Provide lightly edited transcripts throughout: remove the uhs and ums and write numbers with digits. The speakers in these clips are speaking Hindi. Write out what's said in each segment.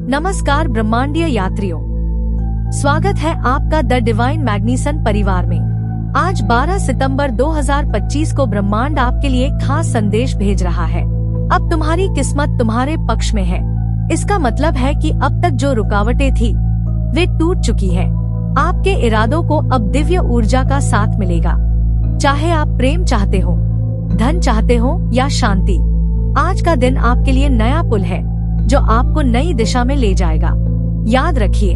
नमस्कार ब्रह्मांडीय यात्रियों, स्वागत है आपका द डिवाइन मैग्नीसन परिवार में। आज 12 सितंबर 2025 को ब्रह्मांड आपके लिए खास संदेश भेज रहा है। अब तुम्हारी किस्मत तुम्हारे पक्ष में है। इसका मतलब है कि अब तक जो रुकावटें थी वे टूट चुकी है। आपके इरादों को अब दिव्य ऊर्जा का साथ मिलेगा। चाहे आप प्रेम चाहते हो, धन चाहते हो या शांति, आज का दिन आपके लिए नया पुल है जो आपको नई दिशा में ले जाएगा। याद रखिए,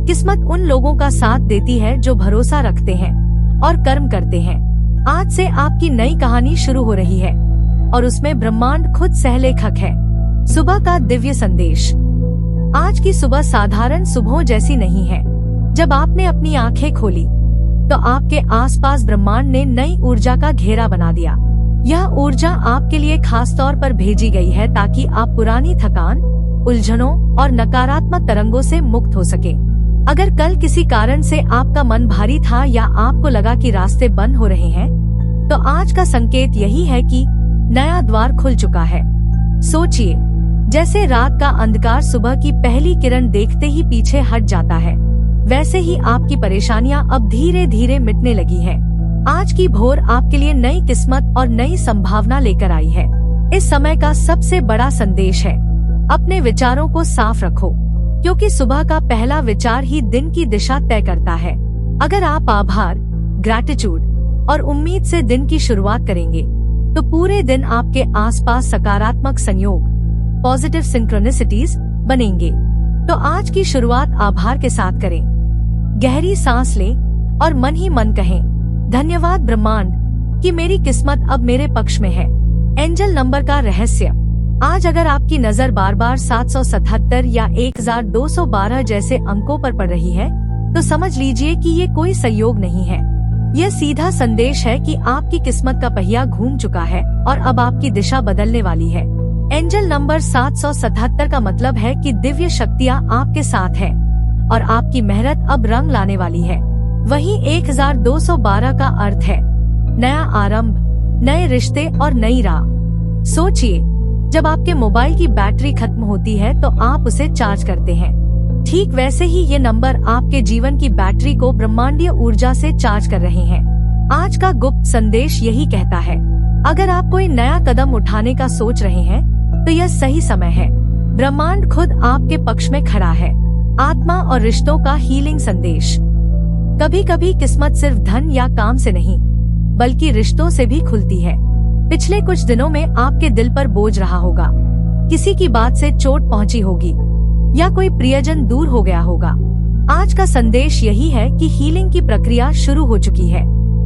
किस्मत उन लोगों का साथ देती है जो भरोसा रखते हैं और कर्म करते हैं। आज से आपकी नई कहानी शुरू हो रही है और उसमें ब्रह्मांड खुद सहलेखक है। सुबह का दिव्य संदेश। आज की सुबह साधारण सुबह जैसी नहीं है। जब आपने अपनी आंखें खोली तो आपके आसपास ब्रह्मांड ने नई ऊर्जा का घेरा बना दिया। यह ऊर्जा आपके लिए खास तौर पर भेजी गई है ताकि आप पुरानी थकान, उलझनों और नकारात्मक तरंगों से मुक्त हो सके। अगर कल किसी कारण से आपका मन भारी था या आपको लगा कि रास्ते बंद हो रहे हैं, तो आज का संकेत यही है कि नया द्वार खुल चुका है। सोचिए, जैसे रात का अंधकार सुबह की पहली किरण देखते ही पीछे हट जाता है, वैसे ही आपकी परेशानियां अब धीरे धीरे मिटने लगी है। आज की भोर आपके लिए नई किस्मत और नई संभावना लेकर आई है। इस समय का सबसे बड़ा संदेश है, अपने विचारों को साफ रखो, क्योंकि सुबह का पहला विचार ही दिन की दिशा तय करता है। अगर आप आभार, ग्रैटिट्यूड और उम्मीद से दिन की शुरुआत करेंगे, तो पूरे दिन आपके आसपास सकारात्मक संयोग, पॉजिटिव सिंक्रोनिसिटीज बनेंगे। तो आज की शुरुआत आभार के साथ करें। गहरी सांस लें और मन ही मन कहें, धन्यवाद ब्रह्मांड कि मेरी किस्मत अब मेरे पक्ष में है। एंजल नंबर का रहस्य। आज अगर आपकी नजर बार बार 777 या 1212 जैसे अंकों पर पड़ रही है, तो समझ लीजिए कि ये कोई संयोग नहीं है। यह सीधा संदेश है कि आपकी किस्मत का पहिया घूम चुका है और अब आपकी दिशा बदलने वाली है। एंजल नंबर 777 का मतलब है कि दिव्य शक्तियाँ आपके साथ है और आपकी मेहनत अब रंग लाने वाली है। वहीं 1212 का अर्थ है नया आरंभ, नए रिश्ते और नई राह। सोचिए, जब आपके मोबाइल की बैटरी खत्म होती है तो आप उसे चार्ज करते हैं। ठीक वैसे ही ये नंबर आपके जीवन की बैटरी को ब्रह्मांडीय ऊर्जा से चार्ज कर रहे हैं। आज का गुप्त संदेश यही कहता है, अगर आप कोई नया कदम उठाने का सोच रहे हैं तो यह सही समय है। ब्रह्मांड खुद आपके पक्ष में खड़ा है। आत्मा और रिश्तों का हीलिंग संदेश। कभी कभी किस्मत सिर्फ धन या काम से नहीं, बल्कि रिश्तों से भी खुलती है। पिछले कुछ दिनों में आपके दिल पर बोझ रहा होगा, किसी की बात से चोट पहुंची होगी या कोई प्रियजन दूर हो गया होगा। आज का संदेश यही है कि हीलिंग की प्रक्रिया शुरू हो चुकी है।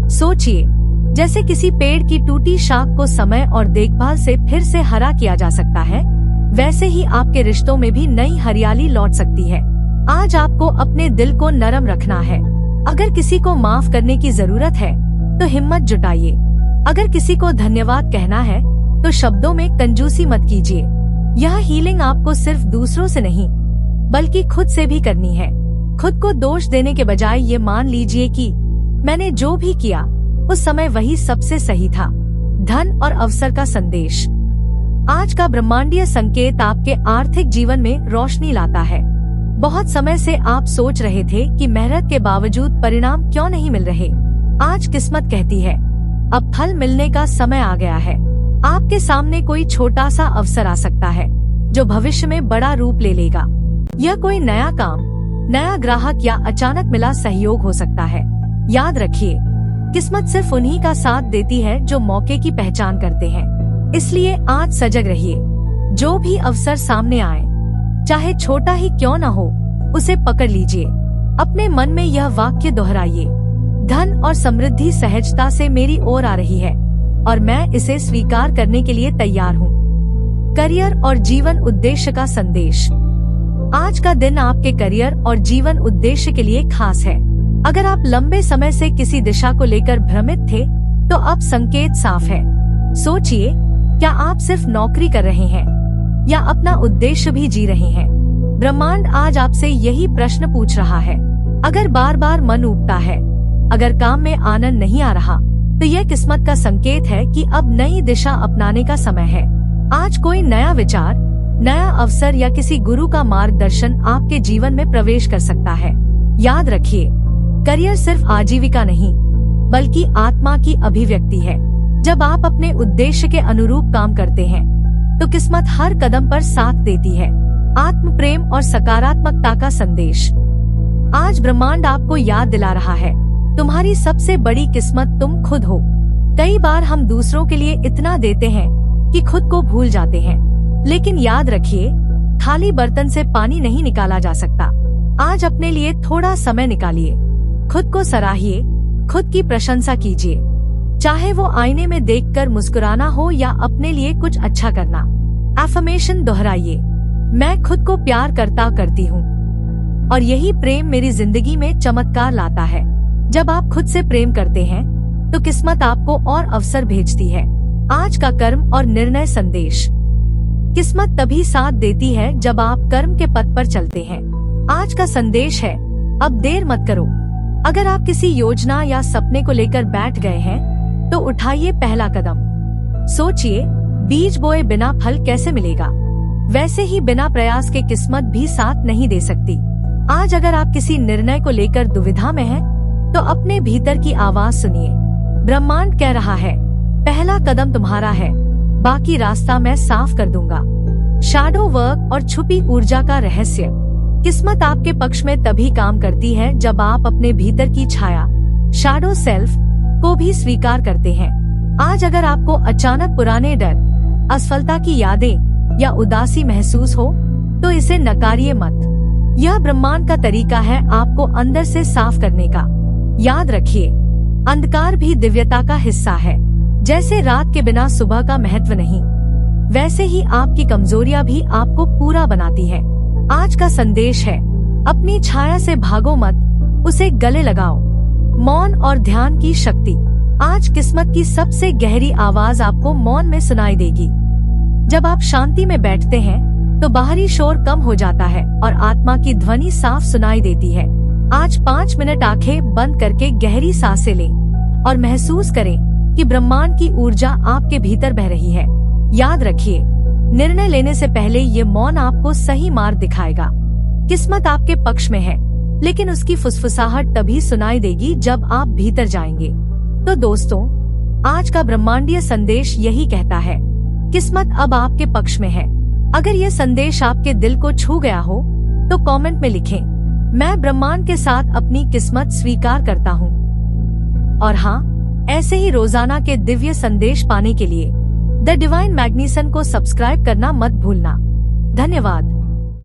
सोचिए, जैसे किसी पेड़ की टूटी शाख को समय और देखभाल से फिर से हरा किया जा सकता है, वैसे ही आपके रिश्तों में भी नई हरियाली लौट सकती है। आज आपको अपने दिल को नरम रखना है। अगर किसी को माफ करने की जरूरत है तो हिम्मत जुटाइए। अगर किसी को धन्यवाद कहना है तो शब्दों में कंजूसी मत कीजिए। यह हीलिंग आपको सिर्फ दूसरों से नहीं, बल्कि खुद से भी करनी है। खुद को दोष देने के बजाय ये मान लीजिए कि मैंने जो भी किया उस समय वही सबसे सही था। धन और अवसर का संदेश। आज का ब्रह्मांडीय संकेत आपके आर्थिक जीवन में रोशनी लाता है। बहुत समय से आप सोच रहे थे कि मेहनत के बावजूद परिणाम क्यों नहीं मिल रहे। आज किस्मत कहती है, अब फल मिलने का समय आ गया है। आपके सामने कोई छोटा सा अवसर आ सकता है जो भविष्य में बड़ा रूप ले लेगा। यह कोई नया काम, नया ग्राहक या अचानक मिला सहयोग हो सकता है। याद रखिए, किस्मत सिर्फ उन्हीं का साथ देती है जो मौके की पहचान करते हैं। इसलिए आज सजग रहिए। जो भी अवसर सामने आए, चाहे छोटा ही क्यों न हो, उसे पकड़ लीजिए। अपने मन में यह वाक्य दोहराइए, धन और समृद्धि सहजता से मेरी ओर आ रही है और मैं इसे स्वीकार करने के लिए तैयार हूँ। करियर और जीवन उद्देश्य का संदेश। आज का दिन आपके करियर और जीवन उद्देश्य के लिए खास है। अगर आप लंबे समय से किसी दिशा को लेकर भ्रमित थे, तो अब संकेत साफ है। सोचिए, क्या आप सिर्फ नौकरी कर रहे हैं या अपना उद्देश्य भी जी रहे हैं? ब्रह्मांड आज आपसे यही प्रश्न पूछ रहा है। अगर बार बार मन उबता है, अगर काम में आनंद नहीं आ रहा, तो यह किस्मत का संकेत है कि अब नई दिशा अपनाने का समय है। आज कोई नया विचार, नया अवसर या किसी गुरु का मार्गदर्शन आपके जीवन में प्रवेश कर सकता है। याद रखिए, करियर सिर्फ आजीविका नहीं बल्कि आत्मा की अभिव्यक्ति है। जब आप अपने उद्देश्य के अनुरूप काम करते हैं तो किस्मत हर कदम पर साथ देती है। आत्म प्रेम और सकारात्मकता का संदेश। आज ब्रह्मांड आपको याद दिला रहा है, तुम्हारी सबसे बड़ी किस्मत तुम खुद हो। कई बार हम दूसरों के लिए इतना देते हैं कि खुद को भूल जाते हैं, लेकिन याद रखिए, खाली बर्तन से पानी नहीं निकाला जा सकता। आज अपने लिए थोड़ा समय निकालिए, खुद को सराहिए, खुद की प्रशंसा कीजिए, चाहे वो आईने में देखकर मुस्कुराना हो या अपने लिए कुछ अच्छा करना। एफर्मेशन दोहराइए, मैं खुद को प्यार करती हूँ और यही प्रेम मेरी जिंदगी में चमत्कार लाता है। जब आप खुद से प्रेम करते हैं तो किस्मत आपको और अवसर भेजती है। आज का कर्म और निर्णय संदेश। किस्मत तभी साथ देती है जब आप कर्म के पथ पर चलते हैं। आज का संदेश है, अब देर मत करो। अगर आप किसी योजना या सपने को लेकर बैठ गए हैं तो उठाइए पहला कदम। सोचिए, बीज बोए बिना फल कैसे मिलेगा, वैसे ही बिना प्रयास के किस्मत भी साथ नहीं दे सकती। आज अगर आप किसी निर्णय को लेकर दुविधा में हैं, तो अपने भीतर की आवाज सुनिए। ब्रह्मांड कह रहा है, पहला कदम तुम्हारा है, बाकी रास्ता मैं साफ कर दूंगा। शैडो वर्क और छुपी ऊर्जा का रहस्य। किस्मत आपके पक्ष में तभी काम करती है जब आप अपने भीतर की छाया, शैडो सेल्फ, को भी स्वीकार करते हैं। आज अगर आपको अचानक पुराने डर, असफलता की यादें या उदासी महसूस हो तो इसे नकारिए मत। यह ब्रह्मांड का तरीका है आपको अंदर से साफ करने का। याद रखिए, अंधकार भी दिव्यता का हिस्सा है। जैसे रात के बिना सुबह का महत्व नहीं, वैसे ही आपकी कमजोरियां भी आपको पूरा बनाती है। आज का संदेश है, अपनी छाया से भागो मत, उसे गले लगाओ। मौन और ध्यान की शक्ति। आज किस्मत की सबसे गहरी आवाज आपको मौन में सुनाई देगी। जब आप शांति में बैठते हैं तो बाहरी शोर कम हो जाता है और आत्मा की ध्वनि साफ सुनाई देती है। आज 5 मिनट आंखें बंद करके गहरी सांसें लें और महसूस करें कि ब्रह्मांड की ऊर्जा आपके भीतर बह रही है। याद रखिए, निर्णय लेने से पहले ये मौन आपको सही मार्ग दिखाएगा। किस्मत आपके पक्ष में है, लेकिन उसकी फुसफुसाहट तभी सुनाई देगी जब आप भीतर जाएंगे। तो दोस्तों, आज का ब्रह्मांडीय संदेश यही कहता है, किस्मत अब आपके पक्ष में है। अगर ये संदेश आपके दिल को छू गया हो तो कमेंट में लिखें, मैं ब्रह्मांड के साथ अपनी किस्मत स्वीकार करता हूँ। और हाँ, ऐसे ही रोजाना के दिव्य संदेश पाने के लिए द डिवाइन मैग्नीसन को सब्सक्राइब करना मत भूलना। धन्यवाद।